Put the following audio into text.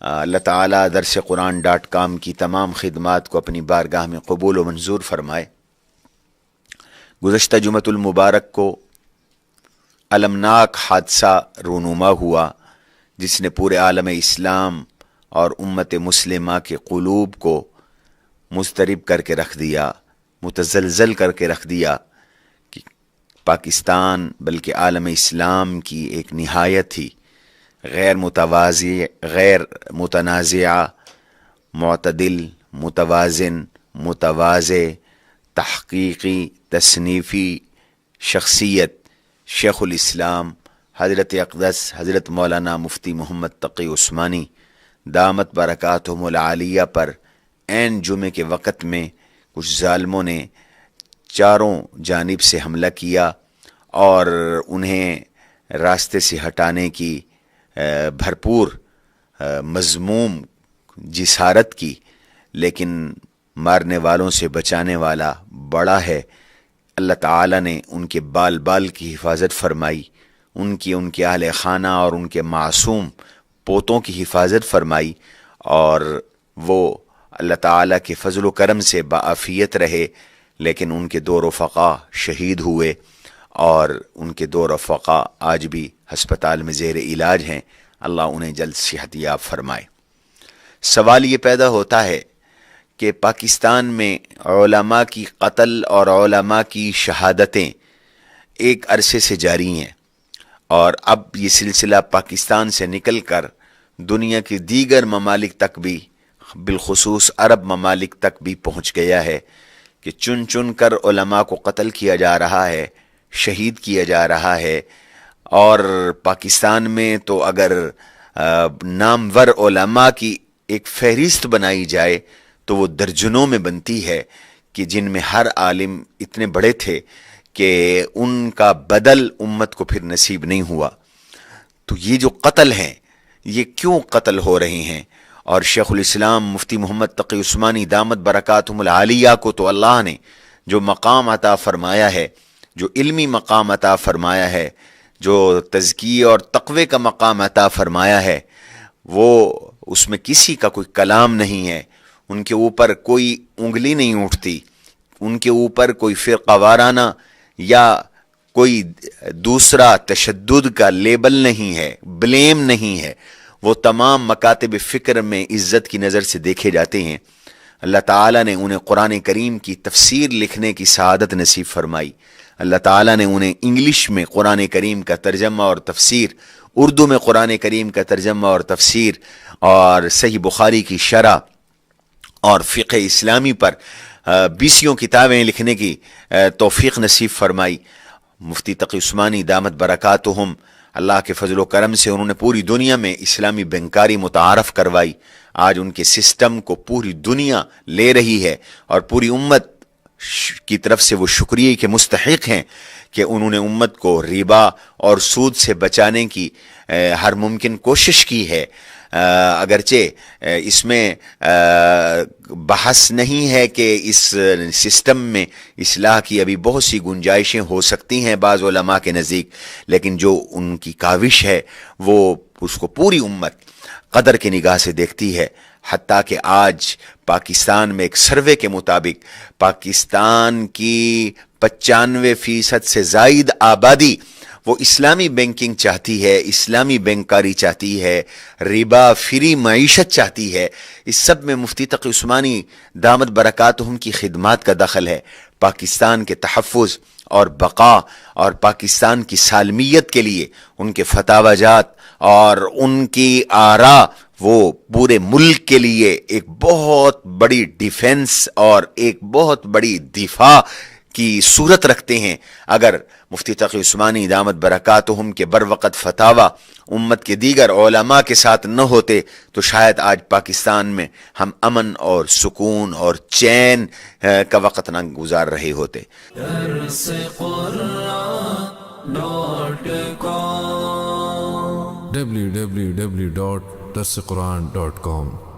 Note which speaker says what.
Speaker 1: اللہ تعالیٰ درسقرآن.com کی تمام خدمات کو اپنی بارگاہ میں قبول و منظور فرمائے۔ گزشتہ جمعۃ المبارک کو المناک حادثہ رونما ہوا جس نے پورے عالم اسلام اور امت مسلمہ کے قلوب کو مضطرب کر کے رکھ دیا، متزلزل کر کے رکھ دیا کہ پاکستان بلکہ عالم اسلام کی ایک نہایت ہی غیر متوازی، غیر متنازعہ، معتدل، متوازن، متواضع، تحقیقی، تصنیفی شخصیت شیخ الاسلام حضرت اقدس حضرت مولانا مفتی محمد تقی عثمانی دامت برکاتہم العالیہ پر عین جمعے کے وقت میں کچھ ظالموں نے چاروں جانب سے حملہ کیا اور انہیں راستے سے ہٹانے کی بھرپور مذموم جسارت کی، لیکن مارنے والوں سے بچانے والا بڑا ہے۔ اللہ تعالیٰ نے ان کے بال بال کی حفاظت فرمائی، ان کے اہل خانہ اور ان کے معصوم پوتوں کی حفاظت فرمائی، اور وہ اللہ تعالیٰ کے فضل و کرم سے بعافیت رہے، لیکن ان کے دو رفقا شہید ہوئے اور ان کے دو رفقا آج بھی ہسپتال میں زیر علاج ہیں۔ اللہ انہیں جلد صحت یاب فرمائے۔ سوال یہ پیدا ہوتا ہے کہ پاکستان میں علماء کی قتل اور علماء کی شہادتیں ایک عرصے سے جاری ہیں، اور اب یہ سلسلہ پاکستان سے نکل کر دنیا کے دیگر ممالک تک بھی، بالخصوص عرب ممالک تک بھی پہنچ گیا ہے کہ چن چن کر علماء کو قتل کیا جا رہا ہے، شہید کیا جا رہا ہے۔ اور پاکستان میں تو اگر نامور علماء کی ایک فہرست بنائی جائے تو وہ درجنوں میں بنتی ہے، کہ جن میں ہر عالم اتنے بڑے تھے کہ ان کا بدل امت کو پھر نصیب نہیں ہوا۔ تو یہ جو قتل ہیں، یہ کیوں قتل ہو رہے ہیں؟ اور شیخ الاسلام مفتی محمد تقی عثمانی دامت برکاتہم العالیہ کو تو اللہ نے جو مقام عطا فرمایا ہے، جو علمی مقام عطا فرمایا ہے، جو تزکیہ اور تقوی کا مقام عطا فرمایا ہے، وہ اس میں کسی کا کوئی کلام نہیں ہے، ان کے اوپر کوئی انگلی نہیں اٹھتی، ان کے اوپر کوئی فرقہ وارانہ یا کوئی دوسرا تشدد کا لیبل نہیں ہے، بلیم نہیں ہے۔ وہ تمام مکاتب فکر میں عزت کی نظر سے دیکھے جاتے ہیں۔ اللہ تعالیٰ نے انہیں قرآن کریم کی تفسیر لکھنے کی سعادت نصیب فرمائی۔ اللہ تعالیٰ نے انہیں انگلش میں قرآن کریم کا ترجمہ اور تفسیر، اردو میں قرآن کریم کا ترجمہ اور تفسیر، اور صحیح بخاری کی شرح اور فقہ اسلامی پر 20 کتابیں لکھنے کی توفیق نصیب فرمائی۔ مفتی تقی عثمانی دامت برکاتہم، اللہ کے فضل و کرم سے انہوں نے پوری دنیا میں اسلامی بینکاری متعارف کروائی۔ آج ان کے سسٹم کو پوری دنیا لے رہی ہے، اور پوری امت کی طرف سے وہ شکریہ کے مستحق ہیں کہ انہوں نے امت کو ربا اور سود سے بچانے کی ہر ممکن کوشش کی ہے۔ اگرچہ اس میں بحث نہیں ہے کہ اس سسٹم میں اصلاح کی ابھی بہت سی گنجائشیں ہو سکتی ہیں بعض علماء کے نزدیک، لیکن جو ان کی کاوش ہے وہ اس کو پوری امت قدر کی نگاہ سے دیکھتی ہے۔ حتیٰ کہ آج پاکستان میں ایک سروے کے مطابق پاکستان کی 95% سے زائد آبادی وہ اسلامی بینکنگ چاہتی ہے، اسلامی بینکاری چاہتی ہے، ربا فری معیشت چاہتی ہے۔ اس سب میں مفتی تقی عثمانی دامت برکاتہم کی خدمات کا دخل ہے۔ پاکستان کے تحفظ اور بقا اور پاکستان کی سالمیت کے لیے ان کے فتاوی جات اور ان کی آراء وہ پورے ملک کے لیے ایک بہت بڑی ڈیفنس اور ایک بہت بڑی دفاع کی صورت رکھتے ہیں۔ اگر مفتی تقی عثمانی دامت برکاتہم کے بر وقت فتاوی امت کے دیگر علماء کے ساتھ نہ ہوتے تو شاید آج پاکستان میں ہم امن اور سکون اور چین کا وقت نہ گزار رہے ہوتے۔
Speaker 2: www.darsequran.com